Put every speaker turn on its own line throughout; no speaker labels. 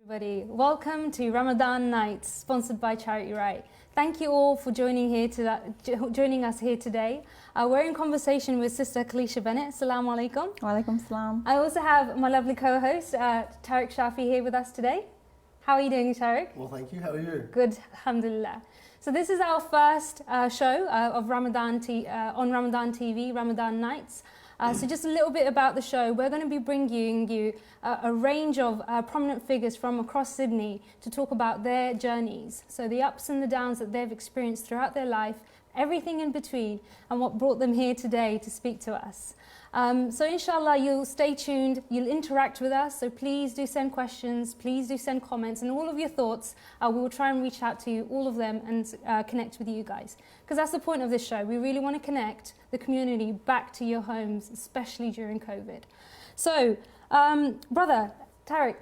Everybody, welcome to Ramadan Nights, sponsored by Charity Right. Thank you all for joining us here today. We're in conversation with Sister Calisha Bennett. Assalamu alaikum.
Wa alaikum salam.
I also have my lovely co-host, Tariq Shafi, here with us today. How are you doing, Tariq?
Well, thank you. How are you?
Good, alhamdulillah. So this is our first show of Ramadan on Ramadan TV, Ramadan Nights. So just a little bit about the show. We're going to be bringing you a range of prominent figures from across Sydney to talk about their journeys. So the ups and the downs that they've experienced throughout their life, everything in between, and what brought them here today to speak to us. So inshallah, you'll stay tuned, you'll interact with us, so please do send questions, please do send comments, and all of your thoughts. We will try and reach out to you, all of them, and connect with you guys. Because that's the point of this show. We really want to connect the community back to your homes, especially during COVID. So, brother, Tariq,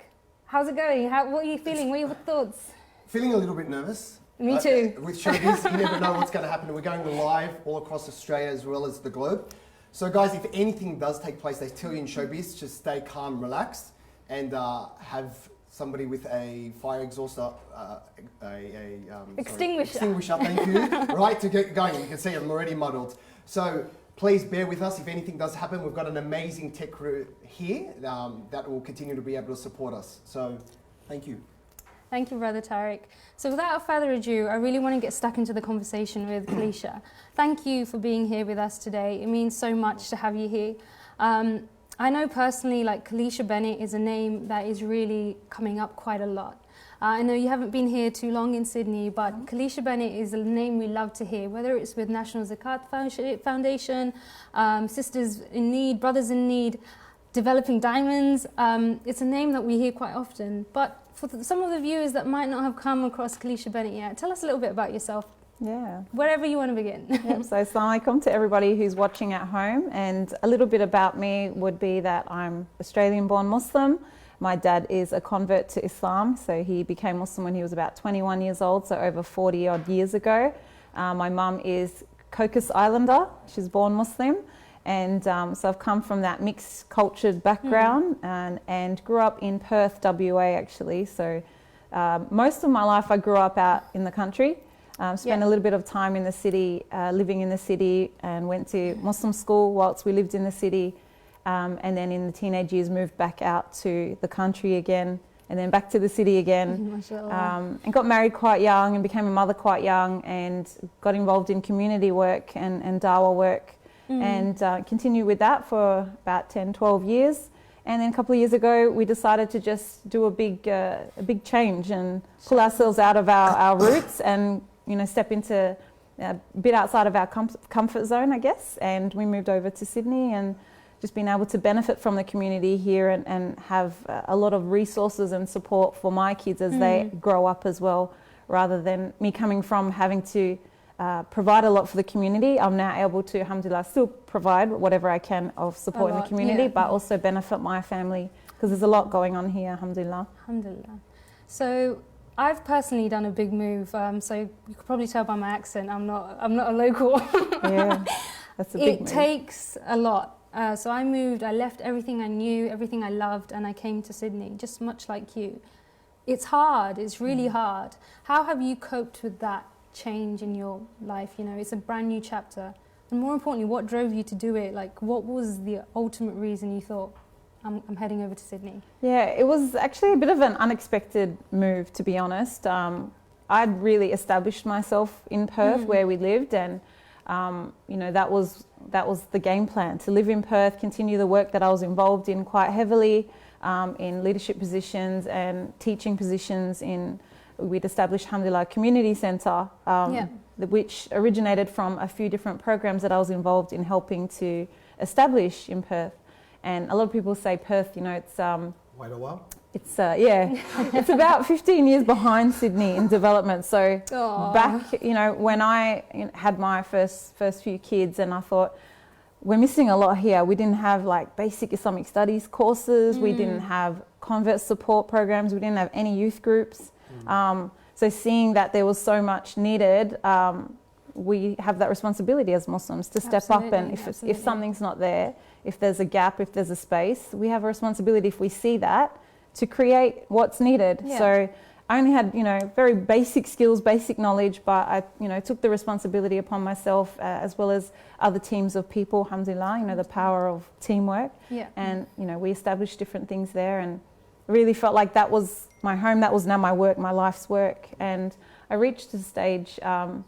how's it going? What are you feeling? What are your thoughts?
Feeling a little bit nervous.
Me too.
With showbiz, you never know what's going to happen. We're going live all across Australia as well as the globe. So guys, if anything does take place, they tell you in showbiz, just stay calm, relaxed, and have somebody with a fire exhauster,
Extinguisher.
Extinguisher, thank you, right, to get going. You can see I'm already muddled. So please bear with us if anything does happen. We've got an amazing tech crew here that will continue to be able to support us. So thank you.
Thank you, Brother Tariq. So without further ado, I really want to get stuck into the conversation with Calisha. Thank you for being here with us today. It means so much to have you here. I know personally, like, Calisha Bennett is a name that is really coming up quite a lot. I know you haven't been here too long in Sydney, but Calisha Bennett is a name we love to hear, whether it's with National Zakat Foundation, Sisters in Need, Brothers in Need, Developing Diamonds. It's a name that we hear quite often, but for some of the viewers that might not have come across Calisha Bennett yet, tell us a little bit about yourself.
Yeah.
Wherever you want to begin.
Yep, so assalamu alaikum to everybody who's watching at home, and a little bit about me would be that I'm Australian born Muslim. My dad is a convert to Islam, so he became Muslim when he was about 21 years old, so over 40 odd years ago. My mum is Cocos Islander, she's born Muslim. And so I've come from that mixed cultured background and grew up in Perth, WA actually. So most of my life I grew up out in the country, spent a little bit of time in the city, living in the city, and went to Muslim school whilst we lived in the city. And then in the teenage years moved back out to the country again, and then back to the city again. And got married quite young and became a mother quite young, and got involved in community work and dawah work. And continued with that for about 10, 12 years. And then a couple of years ago, we decided to just do a big change and pull ourselves out of our roots and, you know, step into a bit outside of our comfort zone, I guess. And we moved over to Sydney and just been able to benefit from the community here and have a lot of resources and support for my kids as they grow up as well, rather than me coming from having to provide a lot for the community. I'm now able to, alhamdulillah, still provide whatever I can of support in the community, but also benefit my family, because there's a lot going on here, alhamdulillah.
Alhamdulillah. So I've personally done a big move. So you could probably tell by my accent, I'm not a local.
Yeah, that's a big move.
It takes a lot. So I moved, I left everything I knew, everything I loved, and I came to Sydney, just much like you. It's hard, it's really hard. How have you coped with that change in your life? You know, it's a brand new chapter, and more importantly, what drove you to do it? Like, what was the ultimate reason you thought, I'm heading over to Sydney? Yeah,
it was actually a bit of an unexpected move, to be honest. I'd really established myself in Perth where we lived, and you know, that was the game plan, to live in Perth, continue the work that I was involved in quite heavily, in leadership positions and teaching positions. We'd established, alhamdulillah, a community centre, which originated from a few different programs that I was involved in helping to establish in Perth. And a lot of people say Perth, you know, it's
wait a while.
It's it's about 15 years behind Sydney in development. So back, you know, when I had my first few kids, and I thought, we're missing a lot here. We didn't have like basic Islamic studies courses. We didn't have convert support programs. We didn't have any youth groups. So seeing that there was so much needed, we have that responsibility as Muslims to step up, and if something's not there, if there's a gap, if there's a space, we have a responsibility, if we see that, to create what's needed.
Yeah.
So I only had, very basic skills, basic knowledge, but I, took the responsibility upon myself as well as other teams of people, alhamdulillah, the power of teamwork.
Yeah.
And, we established different things there and really felt like that was my home, that was now my work, my life's work. And I reached a stage, kind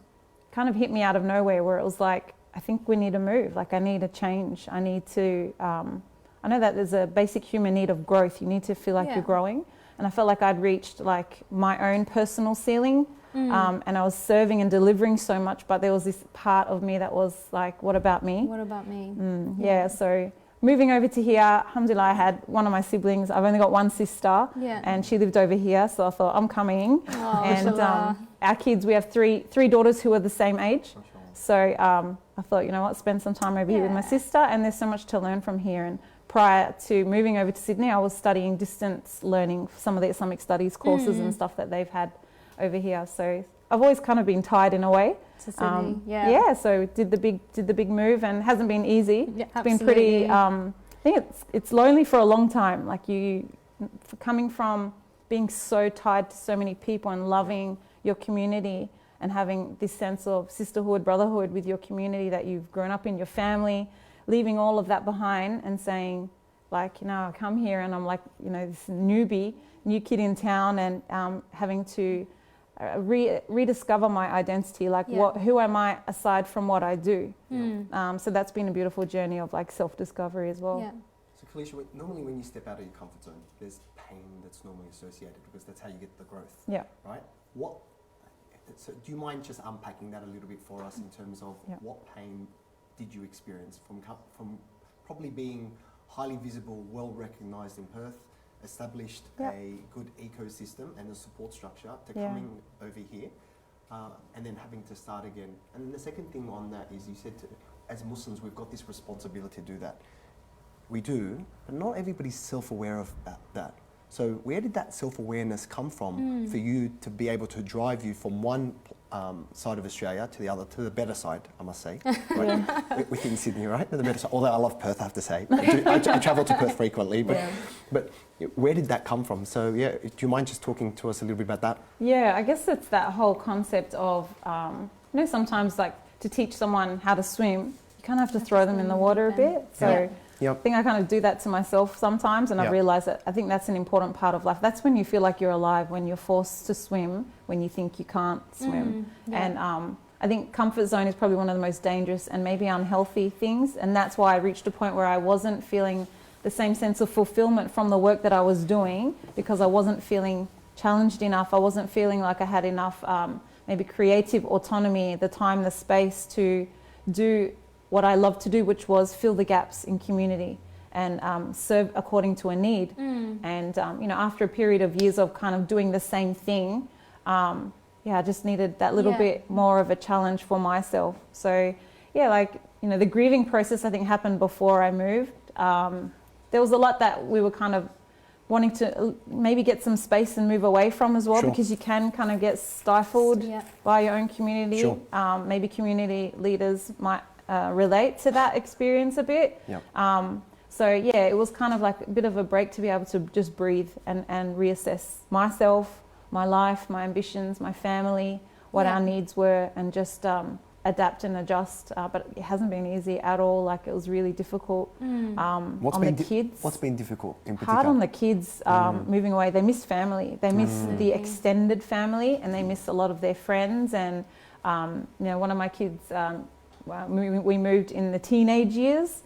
of hit me out of nowhere where it was like, I think we need to move, like I need a change. I need to, I know that there's a basic human need of growth. You need to feel like you're growing. And I felt like I'd reached like my own personal ceiling, and I was serving and delivering so much, but there was this part of me that was like, what about me?
What about me?
Yeah, so moving over to here, alhamdulillah, I had one of my siblings. I've only got one sister, and she lived over here, so I thought, I'm coming.
Oh,
and our kids, we have three daughters who are the same age. So I thought, what, spend some time over here with my sister, and there's so much to learn from here. And prior to moving over to Sydney, I was studying distance learning, some of the Islamic studies courses and stuff that they've had over here. So I've always kind of been tied in a way.
To Sydney,
So did the big move, and it hasn't been easy.
Yeah,
it's been pretty. I think it's lonely for a long time. Like coming from being so tied to so many people and loving your community and having this sense of sisterhood, brotherhood with your community that you've grown up in, your family, leaving all of that behind and saying, like, I come here and I'm like, this new kid in town, and having to rediscover my identity, like who am I aside from what I do? So that's been a beautiful journey of like self-discovery as well.
Yeah.
So Calisha, normally when you step out of your comfort zone, there's pain that's normally associated because that's how you get the growth.
Yeah.
Right? So do you mind just unpacking that a little bit for us in terms of what pain did you experience from probably being highly visible, well recognised in Perth, established a good ecosystem and a support structure to coming over here and then having to start again? And then the second thing on that is you said as Muslims we've got this responsibility to do that. We do, but not everybody's self-aware of that. So where did that self-awareness come from for you to be able to drive you from one side of Australia to the other, to the better side, I must say, right? Within Sydney, right? The better side. Although I love Perth, I have to say. I travel to Perth frequently, but where did that come from? So do you mind just talking to us a little bit about that?
Yeah, I guess it's that whole concept of, sometimes like to teach someone how to swim, you kind of have to throw them in the water a bit. So I think I kind of do that to myself sometimes, and I've realised that I think that's an important part of life. That's when you feel like you're alive, when you're forced to swim, when you think you can't swim. And I think comfort zone is probably one of the most dangerous and maybe unhealthy things, and that's why I reached a point where I wasn't feeling the same sense of fulfilment from the work that I was doing, because I wasn't feeling challenged enough. I wasn't feeling like I had enough maybe creative autonomy, the time, the space to do what I love to do, which was fill the gaps in community and serve according to a need. And, after a period of years of kind of doing the same thing, I just needed that little bit more of a challenge for myself. So, the grieving process I think happened before I moved. There was a lot that we were kind of wanting to maybe get some space and move away from as well, because you can kind of get stifled by your own community. Maybe community leaders might relate to that experience a bit. It was kind of like a bit of a break to be able to just breathe and reassess myself, my life, my ambitions, my family, what our needs were, and just adapt and adjust. But it hasn't been easy at all. Like, it was really difficult on the kids.
What's been difficult in particular?
Hard on the kids moving away. They miss family. They miss the extended family, and they miss a lot of their friends. And one of my kids, we moved in the teenage years.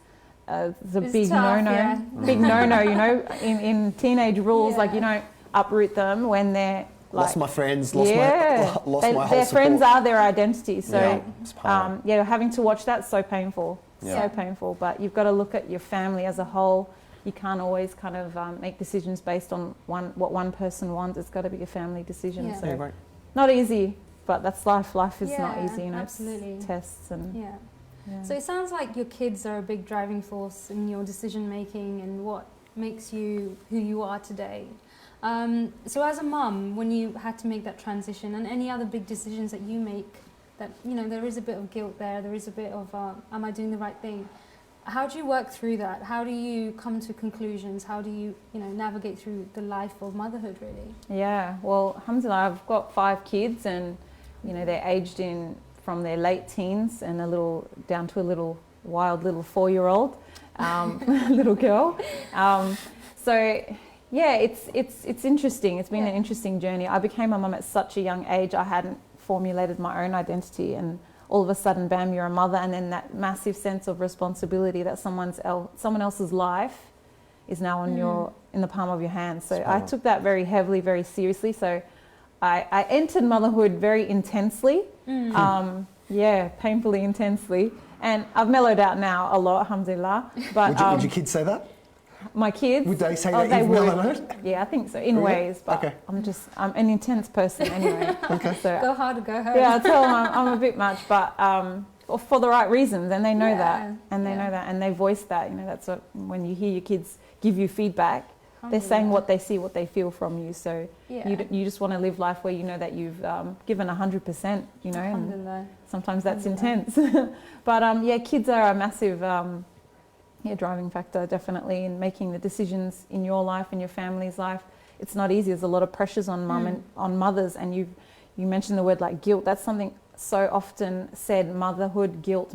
It's a big no-no. Big no-no, in teenage rules, like you don't uproot them when they're like,
lost my friends, lost my whole
their
support.
friends are their identity. So having to watch that's so painful. So painful. But you've got to look at your family as a whole. You can't always kind of make decisions based on what one person wants. It's got to be a family decision. So not easy. But that's life. Life is not easy,
absolutely.
It's tests and
So it sounds like your kids are a big driving force in your decision making and what makes you who you are today. So as a mum, when you had to make that transition and any other big decisions that you make, that there is a bit of guilt there is a bit of am I doing the right thing? How do you work through that? How do you come to conclusions? How do you, navigate through the life of motherhood, really?
Yeah, well, alhamdulillah, I've got 5 kids, and they're aged in from their late teens and down to a little wild little 4-year-old little girl. So yeah, it's interesting. It's been an interesting journey. I became a mum at such a young age. I hadn't formulated my own identity, and all of a sudden, bam, you're a mother, and then that massive sense of responsibility that someone else's life is now in the palm of your hand. So I took that very heavily, very seriously. So I entered motherhood very intensely, painfully intensely, and I've mellowed out now a lot, alhamdulillah. But
would your kids say that?
My kids?
Would they say that you've mellowed?
Yeah, I think so, in ways, but I'm an intense person anyway. So,
go hard or go home.
Yeah, I tell them I'm a bit much, but for the right reasons, and they know that, and they know that, and they voice that. That's what, when you hear your kids give you feedback, they're saying what they see, what they feel from you. So you just want to live life where you know that you've given 100%, and sometimes that's intense. But kids are a massive driving factor, definitely, in making the decisions in your life and your family's life. It's not easy. There's a lot of pressures on mum and on mothers, and you mentioned the word like guilt. That's something so often said, motherhood guilt.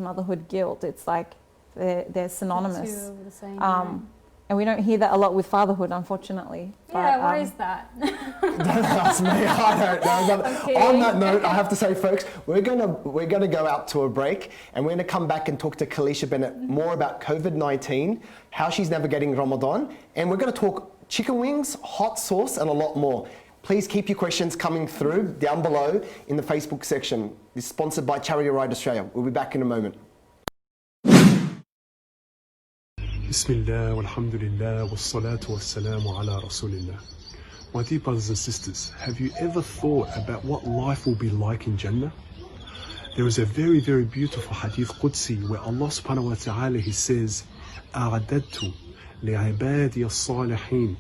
It's like they're synonymous.
The same,
and we don't hear that a lot with fatherhood, unfortunately.
Yeah, why is that?
Don't ask me. I don't know. Okay. On that note, I have to say, folks, we're gonna go out to a break, and we're gonna come back and talk to Calisha Bennett more about COVID-19, how she's navigating Ramadan, and we're gonna talk chicken wings, hot sauce, and a lot more. Please keep your questions coming through down below in the Facebook section. This is sponsored by Charity Ride Australia. We'll be back in a moment.
Bismillah, walhamdulillah, wassalatu wassalamu ala rasulillah. My dear brothers and sisters, have you ever thought about what life will be like in Jannah? There is a very, very beautiful hadith Qudsi where Allah subhanahu wa ta'ala, He says, أَعَدَدْتُ لِعِبَادِيَ الصَّالِحِينَ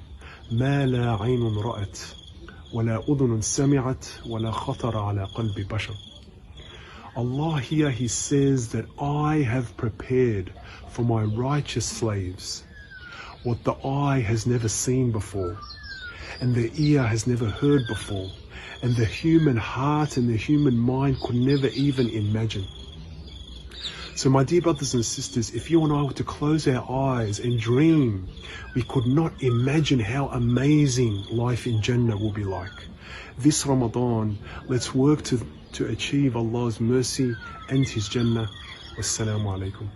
مَا لَا عَيْنٌ رَأَتْ وَلَا أُذُنٌ سَمِعَتْ وَلَا خَطَرَ عَلَى قَلْبِ بَشَرٍ. Allah here, He says that I have prepared for my righteous slaves what the eye has never seen before, and the ear has never heard before, and the human heart and the human mind could never even imagine. So my dear brothers and sisters, if you and I were to close our eyes and dream, we could not imagine how amazing life in Jannah will be like. This Ramadan, let's work to achieve Allah's mercy and His Jannah. Wassalamu alaikum.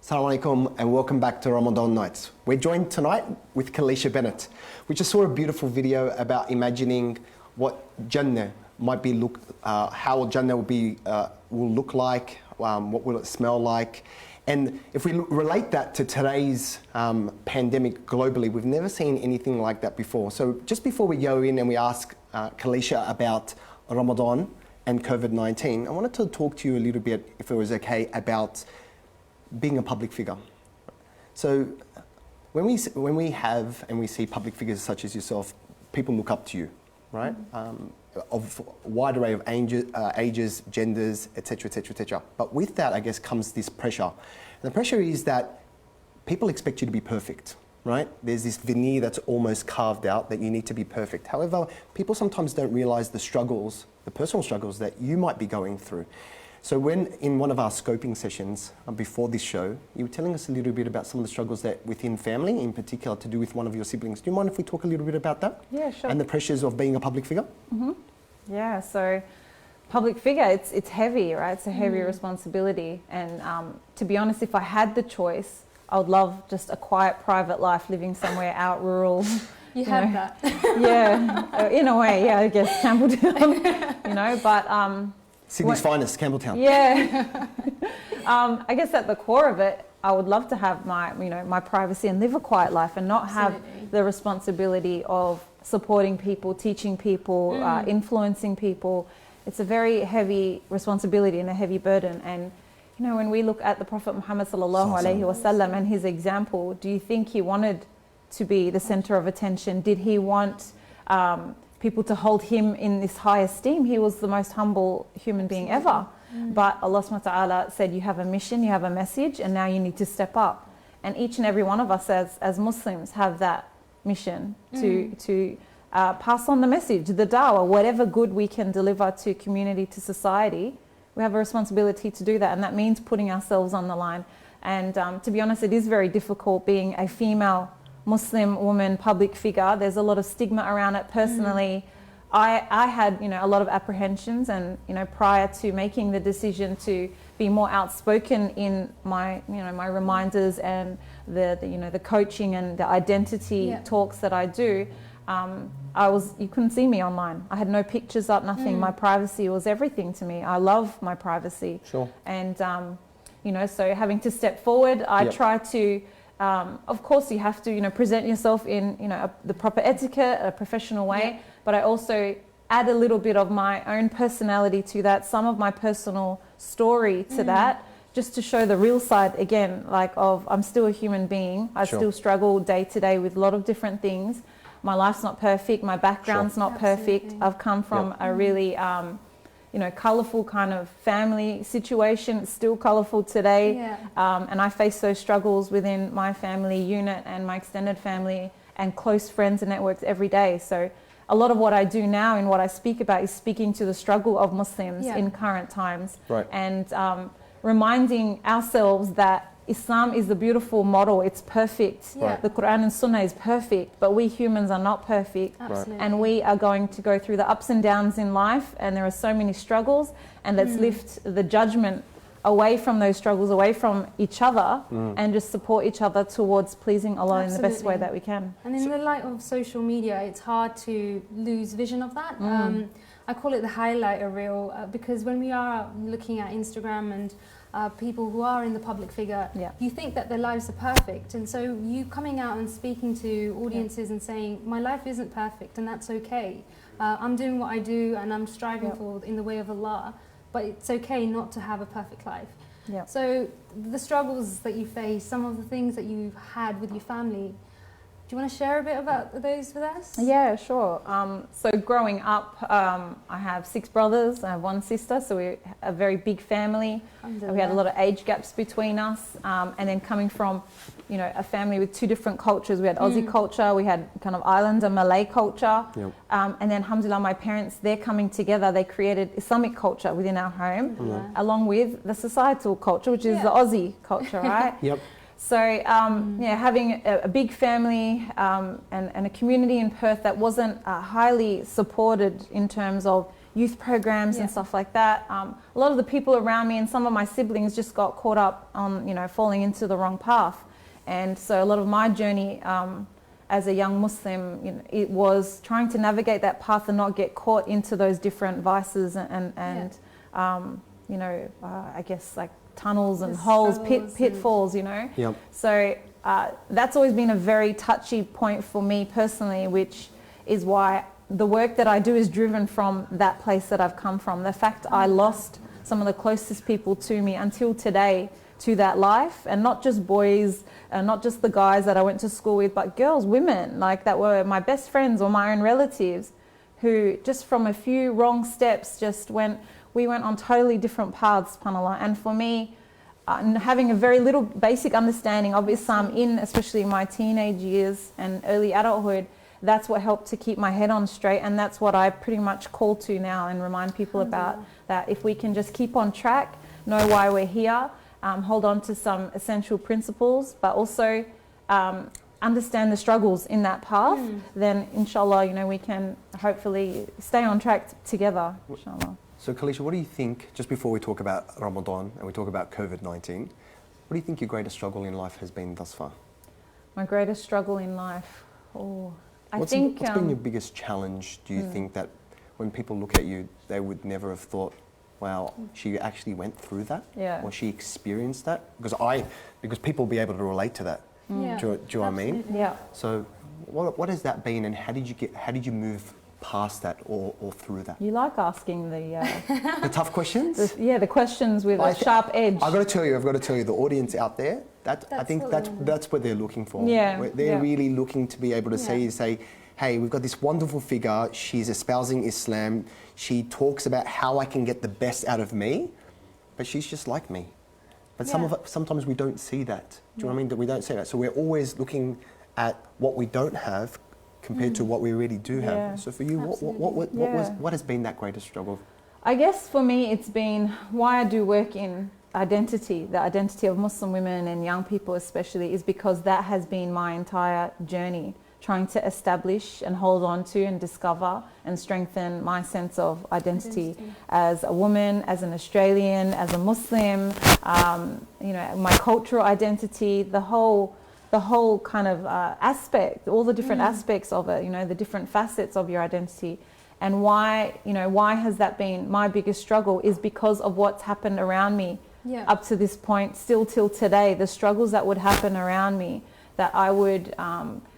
Assalamu alaikum and welcome back to Ramadan Nights. We're joined tonight with Calisha Bennett. We just saw a beautiful video about imagining what Jannah might be how Jannah will look like, what will it smell like. And if we relate that to today's pandemic globally, we've never seen anything like that before. So just before we go in and we ask Calisha about Ramadan and COVID-19, I wanted to talk to you a little bit, if it was okay, about being a public figure. So when we see public figures such as yourself, people look up to you, right? Of a wide array of ages, genders, etc., etc., etc. But with that, I guess, comes this pressure. And the pressure is that people expect you to be perfect, right? There's this veneer that's almost carved out that you need to be perfect. However, people sometimes don't realize the struggles, the personal struggles that you might be going through. So when in one of our scoping sessions before this show, you were telling us a little bit about some of the struggles that within family, in particular to do with one of your siblings. Do you mind if we talk a little bit about that?
Yeah, sure.
And the pressures of being a public figure?
Mm-hmm. Yeah, so public figure, it's heavy, right? It's a heavy responsibility. And to be honest, if I had the choice, I would love just a quiet, private life, living somewhere out rural.
You have that.
Yeah, in a way, yeah, I guess, Campbelltown, but...
Sydney's finest, Campbelltown.
Yeah. I guess at the core of it, I would love to have my, my privacy and live a quiet life and not have the responsibility of supporting people, teaching people, influencing people. It's a very heavy responsibility and a heavy burden. And when we look at the Prophet Muhammad sallallahu alaihi wasallam and his example, do you think he wanted to be the center of attention? Did he want people to hold him in this high esteem? He was the most humble human being ever. But Allah subhanahu wa ta'ala said, you have a mission, you have a message, and now you need to step up. And each and every one of us as Muslims have that mission to pass on the message, the da'wah, whatever good we can deliver to community, to society. We have a responsibility to do that, and that means putting ourselves on the line. And to be honest, it is very difficult being a female Muslim woman public figure. There's a lot of stigma around it. Personally, I had a lot of apprehensions, and prior to making the decision to be more outspoken in my my reminders and the coaching and the identity talks that I do, you couldn't see me online. I had no pictures up, nothing. My privacy was everything to me. I love my privacy.
Sure.
And so having to step forward, I try to. Of course, you have to, present yourself in, the proper etiquette, a professional way. But I also add a little bit of my own personality to that, some of my personal story to that, just to show the real side again, I'm still a human being. I still struggle day to day with a lot of different things. My life's not perfect. My background's not perfect. I've come from a really colourful kind of family situation. It's still colourful today. And I face those struggles within my family unit and my extended family and close friends and networks every day. So a lot of what I do now and what I speak about is speaking to the struggle of Muslims in current times.
Right.
And reminding ourselves that Islam is the beautiful model. It's perfect. The Quran and Sunnah is perfect, but we humans are not perfect.
Absolutely.
And we are going to go through the ups and downs in life, and there are so many struggles, and let's lift the judgment away from those struggles, away from each other, and just support each other towards pleasing Allah in the best way that we can.
And in the light of social media, it's hard to lose vision of that. I call it the highlighter reel because when we are looking at Instagram and people who are in the public figure, you think that their lives are perfect, and so you coming out and speaking to audiences and saying, my life isn't perfect, and that's okay. I'm doing what I do and I'm striving for in the way of Allah, but it's okay not to have a perfect life. So the struggles that you face, some of the things that you've had with your family, do you want to share a bit about those with us?
Yeah, sure. So growing up, I have 6 brothers, I have 1 sister, so we're a very big family. We had a lot of age gaps between us, and then coming from, a family with 2 different cultures. We had Aussie culture, we had kind of Islander Malay culture, and then alhamdulillah, my parents, they're coming together, they created Islamic culture within our home, along with the societal culture, which is the Aussie culture, right? So having a big family and a community in Perth that wasn't highly supported in terms of youth programs and stuff like that. A lot of the people around me and some of my siblings just got caught up on, falling into the wrong path. And so a lot of my journey as a young Muslim, it was trying to navigate that path and not get caught into those different vices and I guess like tunnels and holes, pitfalls, So that's always been a very touchy point for me personally, which is why the work that I do is driven from that place that I've come from. The fact I lost some of the closest people to me until today to that life, and not just boys, not just the guys that I went to school with, but girls, women, like that were my best friends or my own relatives, who just from a few wrong steps we went on totally different paths, subhanAllah. And for me, having a very little basic understanding of Islam especially my teenage years and early adulthood, that's what helped to keep my head on straight, and that's what I pretty much call to now and remind people about, that if we can just keep on track, know why we're here, hold on to some essential principles, but also understand the struggles in that path, then inshallah, we can hopefully stay on track together, inshallah.
So Calisha, what do you think, just before we talk about Ramadan and we talk about COVID-19, what do you think your greatest struggle in life has been thus far?
My greatest struggle in life?
What's been your biggest challenge, do you think, that when people look at you, they would never have thought wow, she actually went through that,
Yeah.
or she experienced that, because people will be able to relate to that.
Yeah,
Do you know what I mean?
absolutely.
Yeah.
So, what has that been, and how did you move past that or through that?
You like asking
The tough questions.
the questions with a sharp edge.
I've got to tell you, the audience out there, I think
what
that's what they're looking for.
Yeah,
They're
yeah.
really looking to be able to
Yeah.
say, hey, we've got this wonderful figure. She's espousing Islam. She talks about how I can get the best out of me, but she's just like me. But sometimes we don't see that. Do you know what I mean? That we don't see that. So we're always looking at what we don't have compared to what we really do have.
Yeah.
So for you, what has been that greatest struggle?
I guess for me, it's been why I do work in identity, the identity of Muslim women and young people especially, is because that has been my entire journey, trying to establish and hold on to and discover and strengthen my sense of identity as a woman, as an Australian, as a Muslim, my cultural identity, the whole kind of aspect, all the different aspects of it, the different facets of your identity. And why has that been my biggest struggle is because of what's happened around me up to this point, still till today, the struggles that would happen around me that I would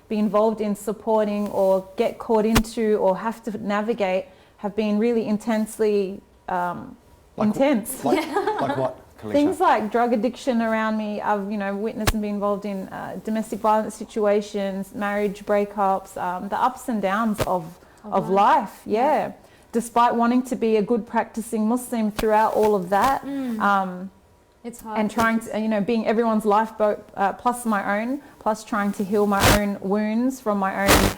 be involved in supporting or get caught into or have to navigate have been really intensely intense.
Like what, Calisha?
Things like drug addiction around me. I've witnessed and been involved in domestic violence situations, marriage breakups, the ups and downs of life. Yeah. Despite wanting to be a good practicing Muslim throughout all of that,
It's hard.
and trying to, being everyone's lifeboat, plus my own, plus trying to heal my own wounds from my own,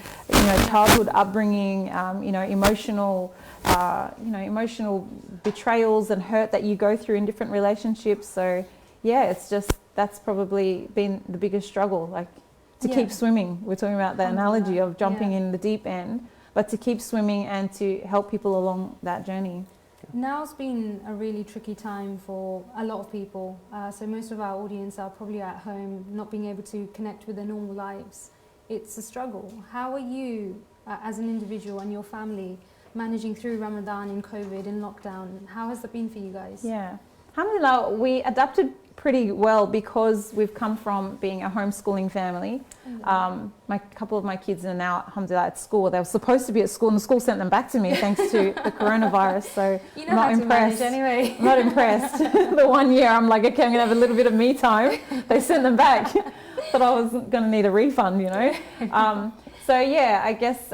childhood upbringing, emotional betrayals and hurt that you go through in different relationships. So, that's probably been the biggest struggle, like to keep swimming. We're talking about the analogy of jumping in the deep end, but to keep swimming and to help people along that journey.
Now's been a really tricky time for a lot of people. So most of our audience are probably at home, not being able to connect with their normal lives. It's a struggle. How are you, as an individual and your family, managing through Ramadan in COVID and lockdown? How has that been for you guys?
Yeah. Alhamdulillah, we adapted pretty well because we've come from being a homeschooling family. A couple of my kids are now, alhamdulillah, at school. They were supposed to be at school and the school sent them back to me thanks to the coronavirus. So
You know
I'm not
how to
impressed.
manage anyway.
I'm not impressed. The 1 year I'm like, okay, I'm going to have a little bit of me time. They sent them back. But I was going to need a refund, I guess,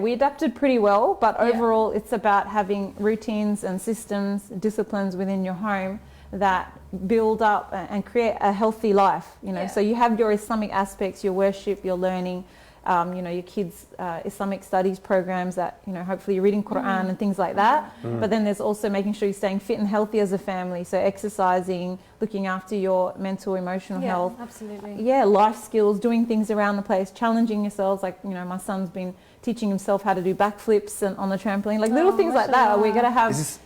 we adapted pretty well, but overall it's about having routines and systems, disciplines within your home that build up and create a healthy life, So you have your Islamic aspects, your worship, your learning, your kids' Islamic studies programs that, hopefully you're reading Quran and things like that. But then there's also making sure you're staying fit and healthy as a family. So exercising, looking after your mental, emotional health.
Absolutely.
Yeah, life skills, doing things around the place, challenging yourselves. Like, my son's been teaching himself how to do backflips and on the trampoline, like little things like that. We're going to have this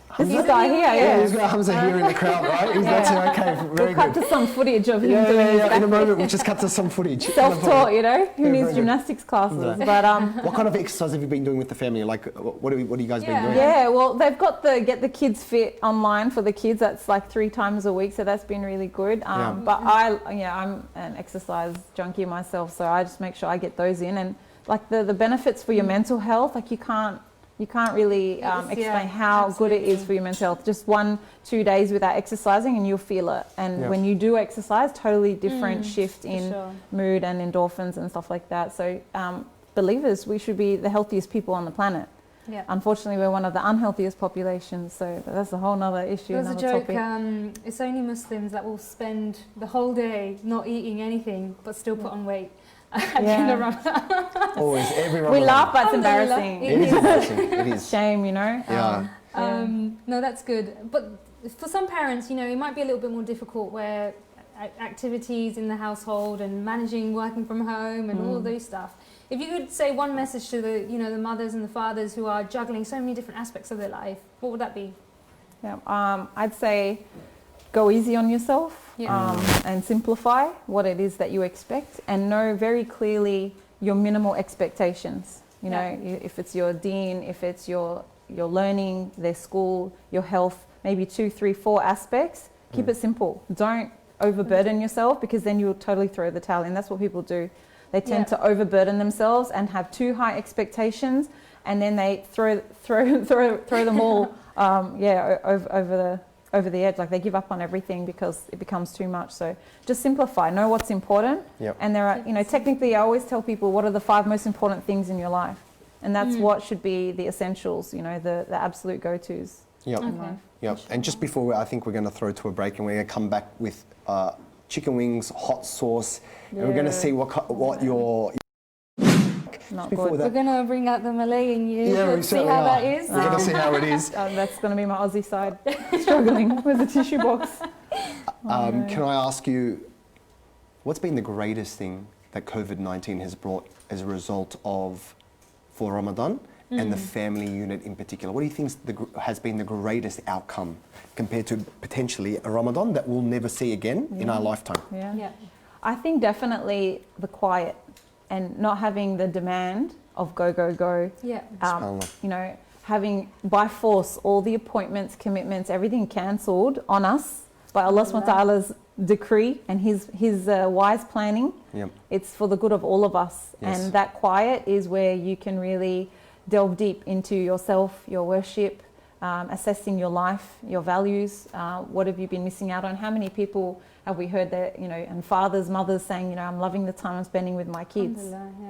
guy here,
He's got Hamza here in the crowd, right? That's okay, very
we'll cut
good.
to some footage of him doing his
in a moment, we'll just cut to some footage.
self-taught, who needs
very
gymnastics classes?
Exactly.
But
What kind of exercise have you been doing with the family? Like, what are you guys been doing?
yeah, well, they've got the Get the Kids Fit online for the kids. That's like 3 times a week, so that's been really good. But I'm an exercise junkie myself, so I just make sure I get those in. And like the benefits for your mental health, like you can't really explain how good it is for your mental health. Just 1-2 days without exercising and you'll feel it. And when you do exercise, totally different shift in mood and endorphins and stuff like that. So believers, we should be the healthiest people on the planet.
Yeah.
Unfortunately, we're one of the unhealthiest populations, so that's a whole nother issue.
There's a
another
joke,
topic.
it's only Muslims that will spend the whole day not eating anything but still put on weight at the end of Ramadan.
Always, everyone.
We laugh, but it's
Alhamdulillah.
embarrassing.
It is embarrassing. It is.
Shame,
Yeah.
No, that's good. But for some parents, it might be a little bit more difficult where activities in the household and managing working from home and all of those stuff. If you could say one message to the mothers and the fathers who are juggling so many different aspects of their life, what would that be?
Yeah, I'd say go easy on yourself and simplify what it is that you expect and know very clearly your minimal expectations. If it's your deen, if it's your learning, their school, your health, maybe 2, 3, 4 aspects. Keep it simple. Don't overburden yourself, because then you'll totally throw the towel in. That's what people do. They tend to overburden themselves and have too high expectations, and then they throw them all over the edge. Like they give up on everything because it becomes too much. So just simplify. Know what's important.
Yep.
And there are, technically I always tell people what are the 5 most important things in your life, and that's what should be the essentials. The absolute go-tos.
Yep.
In life.
Yep. And just before, I think we're going to throw to a break, and we're going to come back with chicken wings, hot sauce, and we're going to see what your...
Not
before
good.
that,
We're going to bring out the Malay in you.
yeah, we
Let's see
certainly
how
are.
that is.
We're going to see how it is.
That's going to be my Aussie side, struggling with the tissue box.
Can I ask you, what's been the greatest thing that COVID-19 has brought as a result of, for Ramadan, and the family unit in particular? What do you think has been the greatest outcome compared to potentially a Ramadan that we'll never see again in our lifetime?
Yeah. I think definitely the quiet and not having the demand of go.
Yeah.
Having by force all the appointments, commitments, everything cancelled on us by Allah subhanahu wa ta'ala's decree and his wise planning.
Yep.
It's for the good of all of us.
Yes.
And that quiet is where you can really delve deep into yourself, your worship, assessing your life, your values. What have you been missing out on? How many people have we heard that, and fathers, mothers saying, I'm loving the time I'm spending with my kids.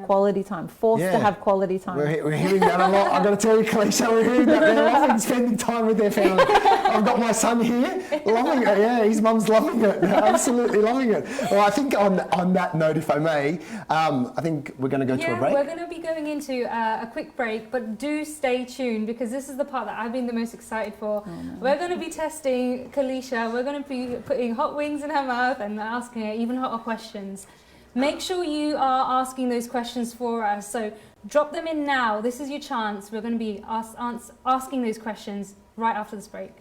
Quality time, forced to have quality time.
We're hearing that a lot. I've got to tell you, Calisha, we're hearing that they're loving spending time with their family. I've got my son here, loving it. Yeah, his mum's loving it. Absolutely loving it. Well, I think on that note, if I may, I think we're going to go to a break.
We're going to be going into a quick break, but do stay tuned, because this is the part that I've been the most excited for. We're going to be testing Calisha. We're going to be putting hot wings in her mouth and asking her even hotter questions. Make sure you are asking those questions for us. So drop them in now. This is your chance. We're going to be asking those questions right after this break.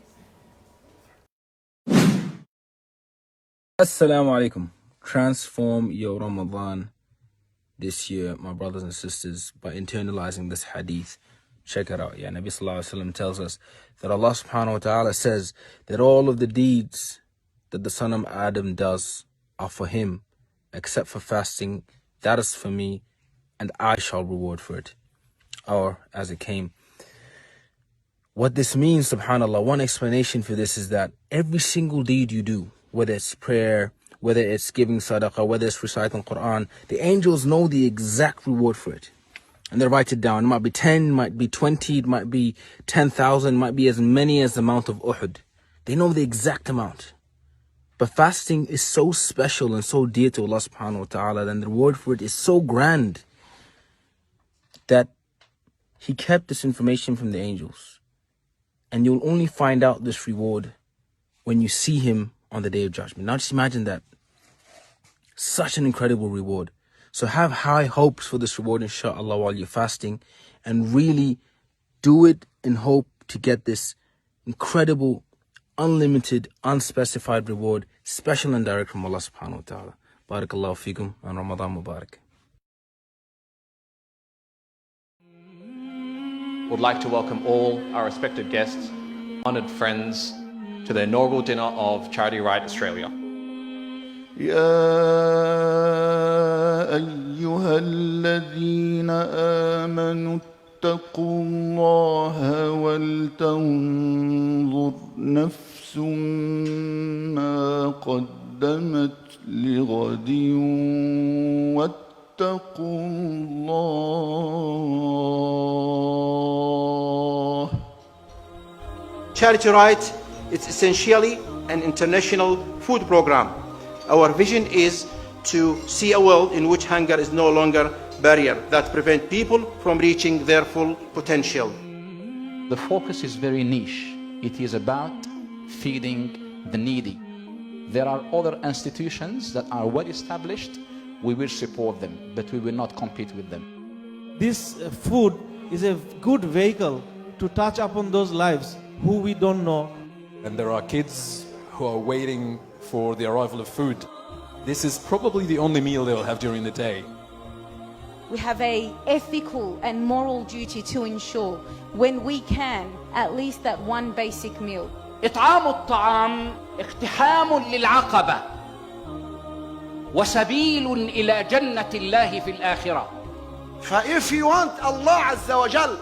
Assalamu alaikum. Transform your Ramadan this year, my brothers and sisters, by internalizing this hadith. Check it out. Nabi Sallallahu Alaihi Wasallam tells us that Allah subhanahu wa ta'ala says that all of the deeds that the son of Adam does are for him, except for fasting. That is for me, and I shall reward for it. Or as it came. What this means, subhanAllah, one explanation for this is that every single deed you do, whether it's prayer, whether it's giving sadaqah, whether it's reciting Quran, the angels know the exact reward for it. And they write it down. It might be 10, it might be 20, it might be 10,000, it might be as many as the Mount of Uhud. They know the exact amount. But fasting is so special and so dear to Allah subhanahu wa ta'ala, and the reward for it is so grand that He kept this information from the angels. And you'll only find out this reward when you see Him on the Day of Judgment. Now just imagine that. Such an incredible reward. So have high hopes for this reward, inshallah, while you're fasting, and really do it in hope to get this incredible, unlimited, unspecified reward, special and direct from Allah subhanahu wa ta'ala. Barakallahu feekum and Ramadan Mubarak.
Would like to welcome all our respected guests, honoured friends, to the inaugural dinner of Charity Right Australia.
يا أيها الذين آمنوا اتقوا الله ولتنظر نفس ما قدمت لغد واتقوا الله.
Charity Right is essentially an international food program. Our vision is to see a world in which hunger is no longer a barrier that prevents people from reaching their full potential.
The focus is very niche. It is about feeding the needy. There are other institutions that are well established. We will support them, but we will not compete with them.
This food is a good vehicle to touch upon those lives who we don't know.
And there are kids who are waiting for the arrival of food. This is probably the only meal they'll have during the day.
We have an ethical and moral duty to ensure, when we can, at least that one basic meal.
إطعام الطعام اقتحام للعقبة وسبيل إلى جنة الله في الآخرة.
If you want Allah Azza wa Jal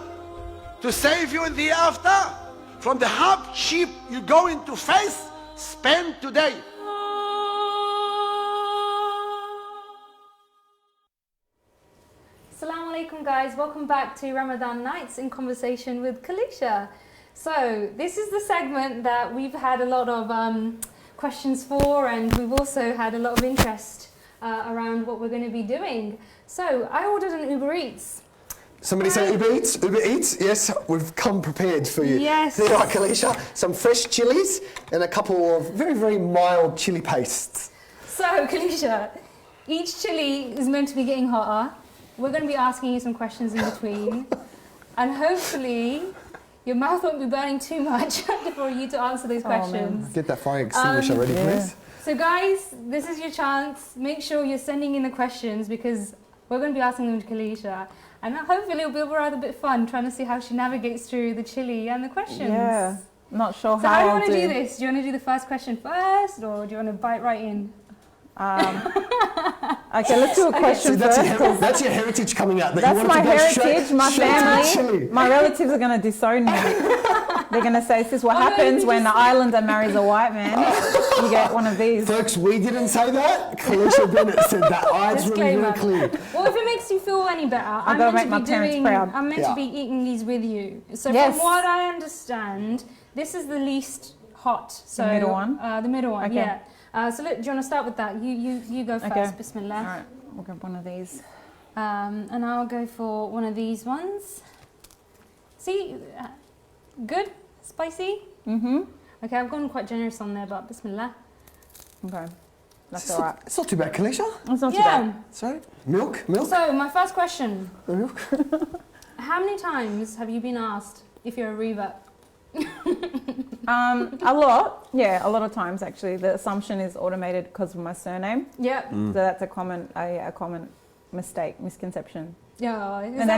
to save you in the after from the hardship you're going to face, spend today.
Assalamu alaikum guys, welcome back to Ramadan Nights in conversation with Calisha. So this is the segment that we've had a lot of questions for, and we've also had a lot of interest around what we're going to be doing. So I ordered an Uber Eats.
Somebody say Uber Eats? Uber Eats? Yes, we've come prepared for you.
Yes.
There you are, Calisha. Some fresh chilies and a couple of very, very mild chili pastes.
So Calisha, each chili is meant to be getting hotter. We're going to be asking you some questions in between. And hopefully your mouth won't be burning too much for you to answer these questions.
Get that fire extinguisher ready, please.
So guys, this is your chance. Make sure you're sending in the questions because we're going to be asking them to Calisha. And hopefully it'll be rather a bit fun trying to see how she navigates through the chili and the questions.
Yeah, not sure
so
how
do you
I'll
want to do this? Do you want to do the first question first, or do you want to bite right in?
Okay, let's do a question
See,
first.
that's your heritage coming out.
That's my heritage, my family. My relatives are going to disown me. They're going to say, this is what happens when the islander marries a white man. You get one of these.
Folks, we didn't say that. Calisha Bennett said that. It's really, really clear.
Well, if it makes you feel any better, I'm
gotta
meant
make
to be
my parents proud.
I'm meant to be eating these with you. So
Yes.
from what I understand, this is the least hot. So
The middle one?
The middle one,
Okay.
yeah. So look, do you want to start with that? You go first.
Okay.
Bismillah.
All right, we'll grab one of these.
And I'll go for one of these ones. See, good, spicy. Okay, I've gone quite generous on there, but Bismillah.
Okay, that's all right.
It's not too bad, Calisha.
It's not too bad.
Sorry. Milk.
So my first question:
Milk.
how many times have you been asked if you're a revert?
A lot. Yeah, a lot of times actually. The assumption is automated because of my surname.
Yep.
So that's a common mistake, misconception.
Yeah.
And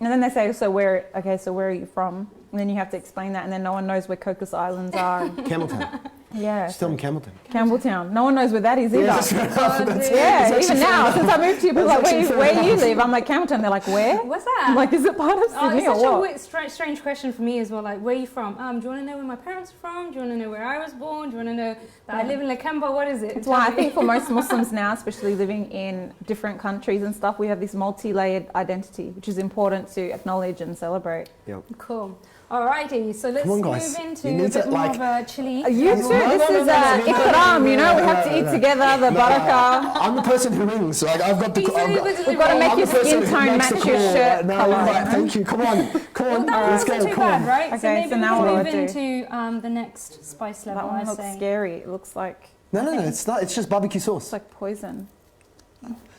then they say, so where are you from? And then you have to explain that, and then no one knows where Cocos Islands are.
Campbelltown.
Yeah.
Still in Campbelltown.
Campbelltown. No one knows where that is either.
Yeah,
Even now, since I moved here, people are like, where do you live? I'm like, Campbelltown. They're like, where?
What's that?
I'm like, is it part of Sydney
it's
or
such
what?
a weird, strange question for me as well. Like, where are you from? Do you want to know where my parents are from? Do you want to know where I was born? Do you want to know that I live in Lakemba? What is it?
That's why I think for most Muslims now, especially living in different countries and stuff, we have this multi-layered identity, which is important to acknowledge and celebrate.
Yep.
Cool. Alrighty, so let's move into
You
a
need
bit
to,
more
like-
of a chili.
You too. This is ikram, you know, we have to eat together, the barakah.
I'm the person who rings. Like I've got the.
We've got to make your skin tone match your shirt
No,
colour.
right, thank you. Come on,
That
let's go.
wasn't too
Come on.
bad, right?
Okay,
so maybe
so now
we
what
can
do I
move
do?
into the next spice level.
That one
I
looks
say.
scary. It looks like
No, it's not. It's just barbecue sauce.
it's like poison.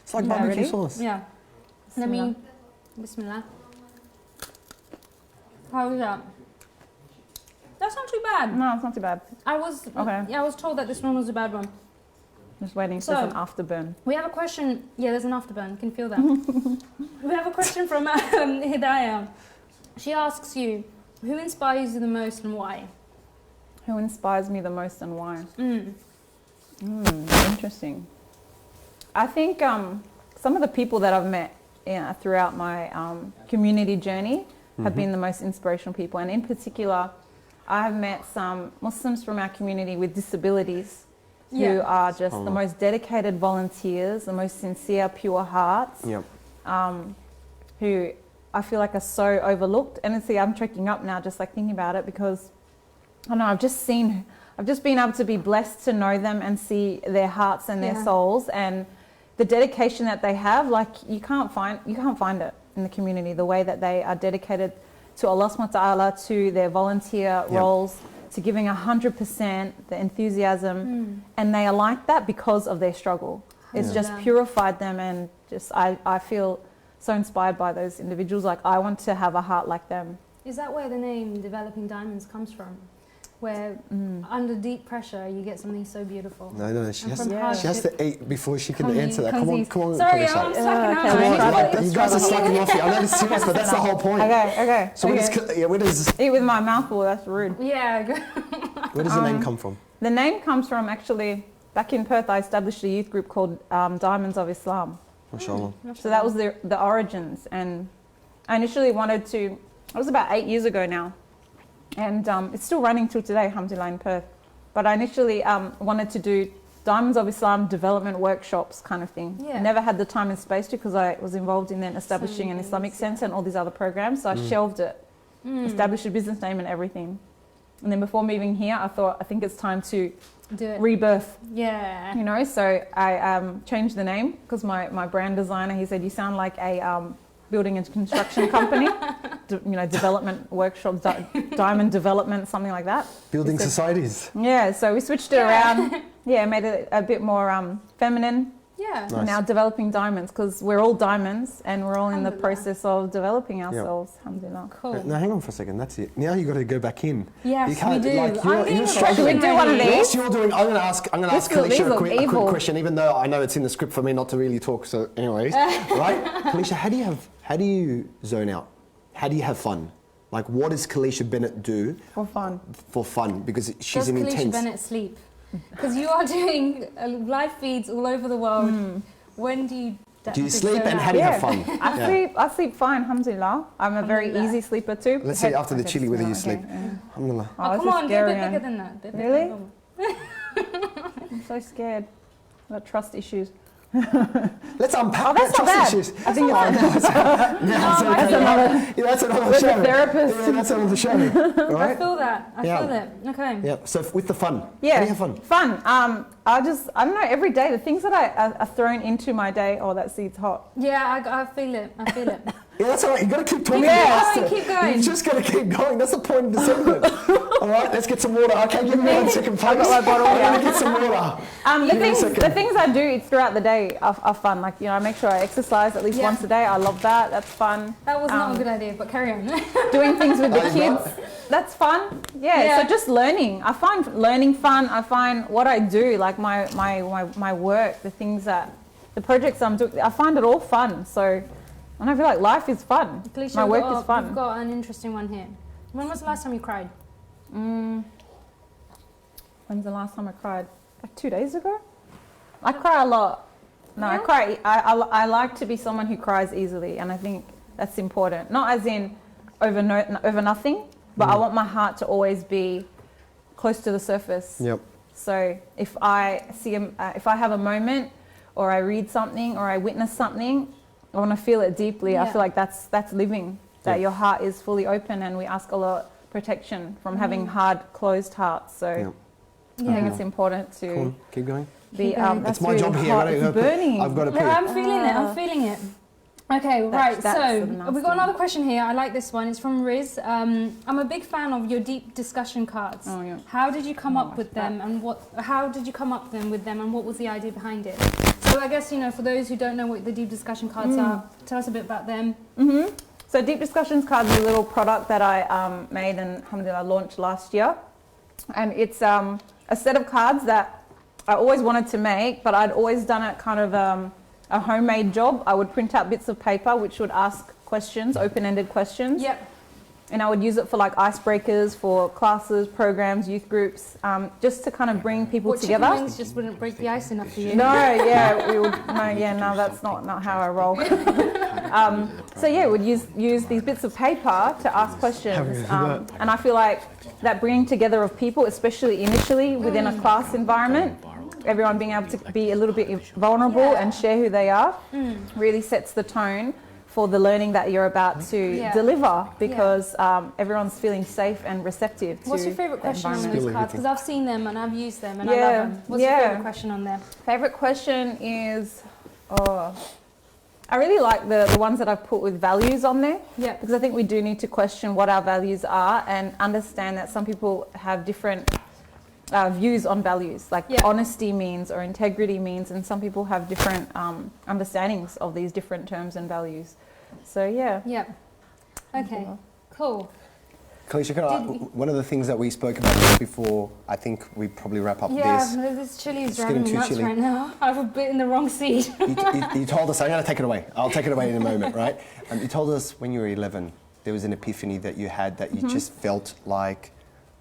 It's like
Yeah,
barbecue
ready?
sauce.
Yeah. Let me. Bismillah. How is that? That's not too bad.
No, it's not too bad.
I was told that this one was a bad one.
Just waiting
So-
for an afterburn.
We have a question. Yeah, there's an afterburn. You can feel that. We have a question from Hidayah. She asks you, who inspires you the most and why?
Who inspires me the most and why? Interesting. I think some of the people that I've met throughout my community journey have been the most inspirational people. And in particular, I have met some Muslims from our community with disabilities who are just the most dedicated volunteers, the most sincere, pure hearts, who I feel like are so overlooked. And see, I'm trekking up now just like thinking about it because, I don't know, I've just been able to be blessed to know them and see their hearts and their souls and the dedication that they have. Like you can't find it in the community, the way that they are dedicated to Allah subhanahu wa ta'ala, to their volunteer roles, to giving 100%, the enthusiasm, and they are like that because of their struggle. It's just purified them, and just I feel so inspired by those individuals. Like I want to have a heart like them.
Is that where the name Developing Diamonds comes from? Where under deep pressure you get something so beautiful.
No, she has to eat before she can answer that. Come on.
Sorry, I'm slacking out.
You guys are slacking off here. I know it's serious, but that's the whole point.
Okay.
So where does
Eat with my mouth full, that's rude.
Yeah.
Where does the name come from?
The name comes from actually, back in Perth, I established a youth group called Diamonds of Islam.
MashaAllah.
So that was the origins. And I initially wanted to, it was about 8 years ago now. And it's still running till today, alhamdulillah, in Perth. But I initially wanted to do Diamonds of Islam development workshops kind of thing.
Yeah.
Never had the time and space to, because I was involved in then establishing an Islamic Centre and all these other programs. So I shelved it, established a business name and everything. And then before moving here, I thought, I think it's time to
Do it.
rebirth.
Yeah.
You know, so I changed the name because my brand designer, he said, you sound like a building and construction company, development workshops, diamond development, something like that.
Building societies.
Yeah, so we switched it around. Yeah, made it a bit more feminine.
Yeah.
Nice.
Now developing diamonds, because we're all diamonds and we're all in the process of developing ourselves. Alhamdulillah.
Cool.
Now hang on for a second. That's it. Now you got to go back in.
Yes,
you can't,
we do.
Like, you're
Should we do one of these?
Yes, you're doing. I'm going to ask
These
Calisha
look
a quick
evil.
question, even though I know it's in the script for me not to really talk. So, anyways, right? Calisha, how do you zone out? How do you have fun? Like, what does Calisha Bennett do
For fun.
for fun? Because she's
Does
an
Calisha
intense.
Bennett sleep? Because you are doing live feeds all over the world. When do you?
Do you sleep and how do you have fun?
I sleep fine, alhamdulillah. I'm a very easy sleeper too.
Let's see after the chili whether you sleep.
Okay.
Alhamdulillah.
Oh,
this
come
is
on, get a
scary,
bit bigger
yeah.
than that. Bit bigger
Really?
than normal.
I'm so scared. I've got trust issues.
Let's unpack
Oh, that's
that
not
trust
bad.
issues.
I think it's
That's another
with
show.
the therapist.
Yeah, that's another show.
I
Right?
feel that. I feel it. Okay.
Yeah. So with the fun.
Yeah.
How do you have fun?
Fun. I don't know, every day, the things that are thrown into my day, oh, that seed's hot.
Yeah, I feel it. I feel it.
Yeah, that's all right. You got to keep talking.
Keep going.
You just got to keep going. That's the point of the segment. All right, let's get some water. Okay, give me 1 second, please.
I've got my bottle
I'm
here.
going to get some water.
The things I do throughout the day are fun. Like, I make sure I exercise at least once a day. I love that. That's fun.
That was not a good idea, but carry on.
Doing things with the kids, that's fun. Yeah, so just learning. I find learning fun. I find what I do, like my work, the projects I'm doing, I find it all fun. So, and I feel like life is fun.
Calisha,
My work is fun.
We've got an interesting one here. When was the last time you cried?
When's the last time I cried? Like 2 days ago? I cry a lot. No, I cry. I like to be someone who cries easily, and I think that's important. Not as in over nothing, but I want my heart to always be close to the surface.
Yep.
So if I have a moment, or I read something, or I witness something, I want to feel it deeply. I feel like that's living. That your heart is fully open, and we ask Allah protection from having hard, closed hearts. So I think it's important to.
Cool. Keep going.
That's
my
really
job here.
hot. It's burning.
I've got to pee.
No, I'm feeling it. I'm feeling it. Okay, right. So we've got another question here. I like this one. It's from Riz. I'm a big fan of your deep discussion cards.
Oh, yeah.
How did you come up with them, and how did you come up with them, and what was the idea behind it? So I guess for those who don't know what the deep discussion cards are, tell us a bit about them.
So Deep Discussions cards is a little product that I made and alhamdulillah launched last year, and it's a set of cards that I always wanted to make, but I'd always done it kind of a homemade job. I would print out bits of paper which would ask questions, open-ended questions.
Yep.
And I would use it for like icebreakers for classes, programs, youth groups, just to kind of bring people together.
Chicken wings just wouldn't break the ice enough for you.
No, yeah, we would. No, that's not how I roll. So yeah, we'd use these bits of paper to ask questions, and I feel like that bringing together of people, especially initially within a class environment, everyone being able to be a little bit vulnerable and share who they are, really sets the tone for the learning that you're about to deliver, because everyone's feeling safe and receptive to
What's your favourite question on those cards? Because I've seen them and I've used them and I love them. What's your favourite question on there?
Favourite question is, I really like the ones that I've put with values on there.
Yeah.
Because I think we do need to question what our values are and understand that some people have different views on values, like honesty means or integrity means, and some people have different understandings of these different terms and values. So yeah.
Yeah. Okay. Cool.
Calisha, one of the things that we spoke about just before, I think we probably wrap up this.
Yeah, this chili is driving me nuts right now. I've bitten the wrong seed.
You told us, I'm going to take it away. I'll take it away in a moment, right? You told us when you were 11, there was an epiphany that you had that you just felt like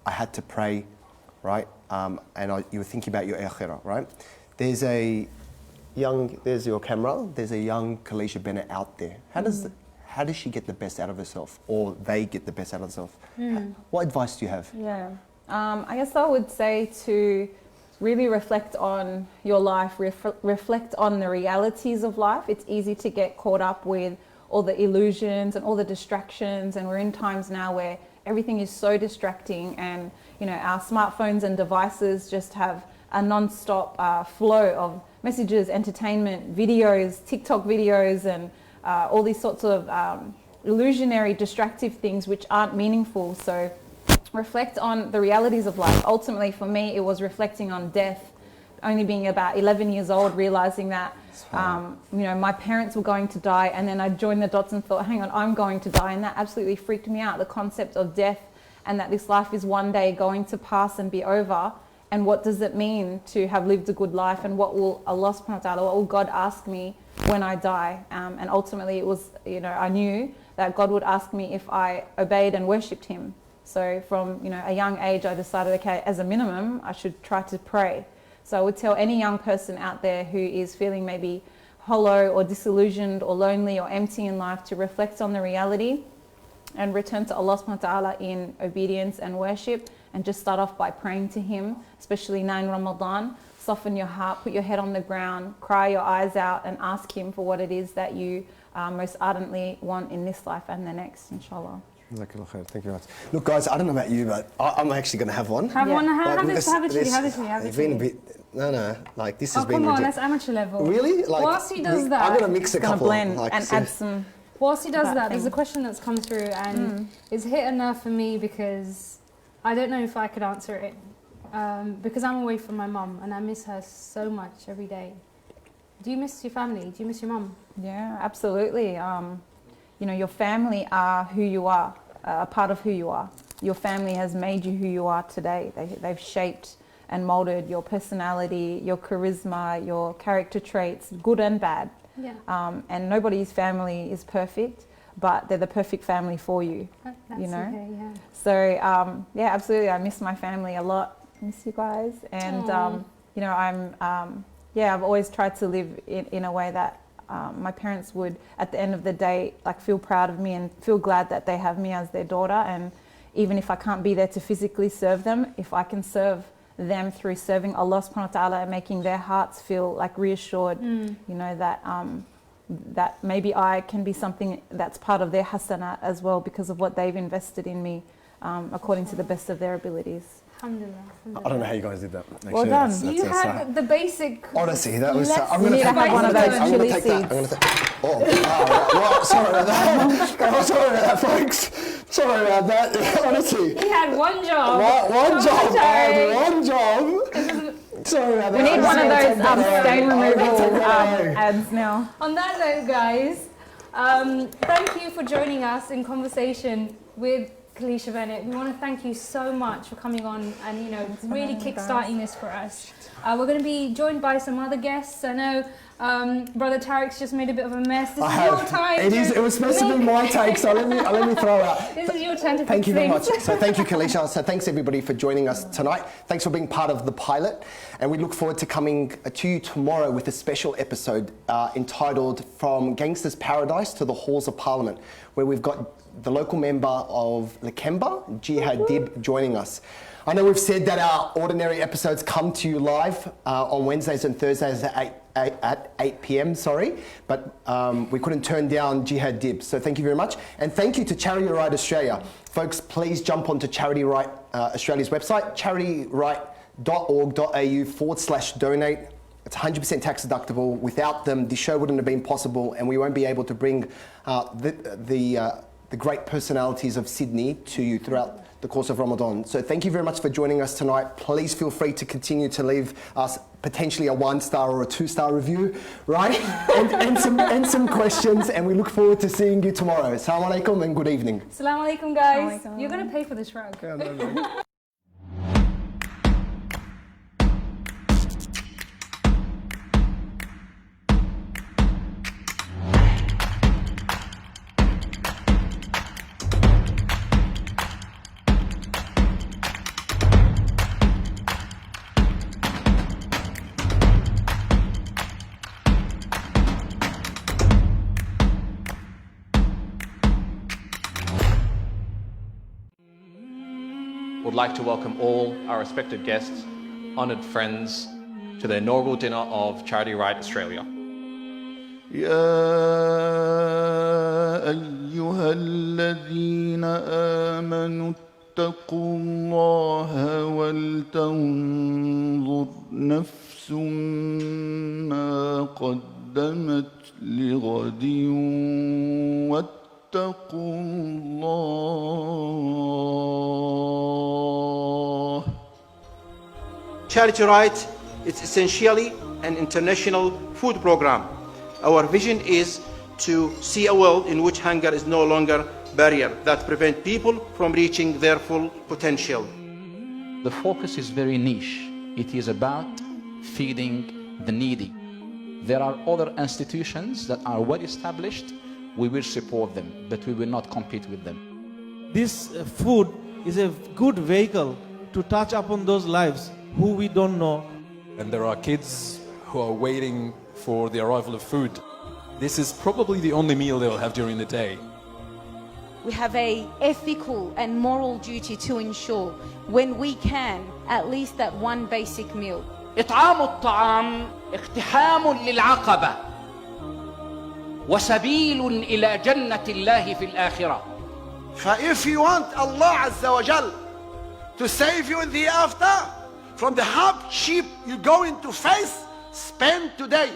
I had to pray right? You were thinking about your akhirah, right? There's your camera, there's a young Calisha Bennett out there. How does she get the best out of herself, or they get the best out of themselves? What advice do you have?
Yeah, I guess I would say to really reflect on your life, reflect on the realities of life. It's easy to get caught up with all the illusions and all the distractions, and we're in times now where everything is so distracting, and our smartphones and devices just have a non-stop flow of messages, entertainment, videos, TikTok videos, and all these sorts of illusionary, distractive things which aren't meaningful. So reflect on the realities of life. Ultimately, for me, it was reflecting on death. Only being about 11 years old, realizing that my parents were going to die, and then I joined the dots and thought, hang on, I'm going to die, and that absolutely freaked me out. The concept of death, and that this life is one day going to pass and be over. And what does it mean to have lived a good life, and what will Allah subhanahu wa ta'ala, what will God ask me when I die? And ultimately it was, I knew that God would ask me if I obeyed and worshipped Him. So from, a young age, I decided, okay, as a minimum, I should try to pray. So I would tell any young person out there who is feeling maybe hollow or disillusioned or lonely or empty in life to reflect on the reality and return to Allah subhanahu wa ta'ala in obedience and worship, and just start off by praying to Him, especially now in Ramadan. Soften your heart, put your head on the ground, cry your eyes out, and ask Him for what it is that you most ardently want in this life and the next, inshallah.
Thank you very much. Look, guys, I don't know about you, but I'm actually going to have one.
Have one. Have
this.
It's
been a bit. No. Like this has been.
Come on, that's amateur level.
Really? Like,
whilst he does that,
I'm going to mix a couple.
Blend and add some.
Whilst he does that, there's a question that's come through, and it's hit a nerve for me because I don't know if I could answer it, because I'm away from my mum and I miss her so much every day. Do you miss your family? Do you miss your mum?
Yeah, absolutely. Your family are who you are, a part of who you are. Your family has made you who you are today. They've shaped and molded your personality, your charisma, your character traits, good and bad.
Yeah.
And nobody's family is perfect, but they're the perfect family for you.
That's okay, yeah.
So absolutely, I miss my family a lot. I miss you guys, and I've always tried to live in a way that my parents would, at the end of the day, feel proud of me and feel glad that they have me as their daughter. And even if I can't be there to physically serve them, if I can serve them through serving Allah subhanahu wa ta'ala and making their hearts feel reassured, that maybe I can be something that's part of their hasanat as well, because of what they've invested in me, according to the best of their abilities.
I don't know how you guys did that. Actually,
well done.
You had the basic.
Honestly, that was.
I'm going to have one of those chili seeds.
Sorry about that. Sorry about that, folks. Sorry about that. Honestly.
He had one job.
One job. Sorry about that.
We need one of those stain removal ads now.
On that note, guys, thank you for joining us in conversation with Calisha Bennett. We want to thank you so much for coming on and really kickstarting this for us. We're going to be joined by some other guests. I know Brother Tariq's just made a bit of a mess. This is your time.
It was supposed to be my take, so let me throw out.
This is your time to
Thank you very much. So thank you, Calisha. So thanks everybody for joining us tonight. Thanks for being part of the pilot, and we look forward to coming to you tomorrow with a special episode entitled "From Gangsters' Paradise to the Halls of Parliament," where we've got the local member of Lakemba, Jihad Dib, joining us. I know we've said that our ordinary episodes come to you live on Wednesdays and Thursdays at 8 p.m, but we couldn't turn down Jihad Dib. So thank you very much. And thank you to Charity Right Australia. Folks, please jump onto Charity Right Australia's website, charityright.org.au/donate. It's 100% tax deductible. Without them, the show wouldn't have been possible, and we won't be able to bring the great personalities of Sydney to you throughout the course of Ramadan. So thank you very much for joining us tonight. Please feel free to continue to leave us potentially a 1-star or a 2-star review, right? and some questions, and we look forward to seeing you tomorrow. Assalamu alaikum and good evening.
Assalamu alaikum, guys. You're going to pay for this rug.
Yeah, no.
would like to welcome all our respected guests, honoured friends, to the inaugural dinner of Charity Right Australia.
يا أيها الذين آمنوا اتقوا الله ولتنظر نفس ما قدمت لغد واتقوا الله.
Charity Right is essentially an international food program. Our vision is to see a world in which hunger is no longer a barrier that prevents people from reaching their full potential.
The focus is very niche. It is about feeding the needy. There are other institutions that are well established. We will support them, but we will not compete with them.
This food is a good vehicle to touch upon those lives who we don't know.
And there are kids who are waiting for the arrival of food. This is probably the only meal they'll have during the day.
We have a ethical and moral duty to ensure, when we can, at least that one basic meal.
إطعام الطعام اقتحام للعقبة وسبيل إلى جنة الله في الآخرة.
If you want Allah Azza wa Jal to save you in the after from the hardship you're going to face, spend today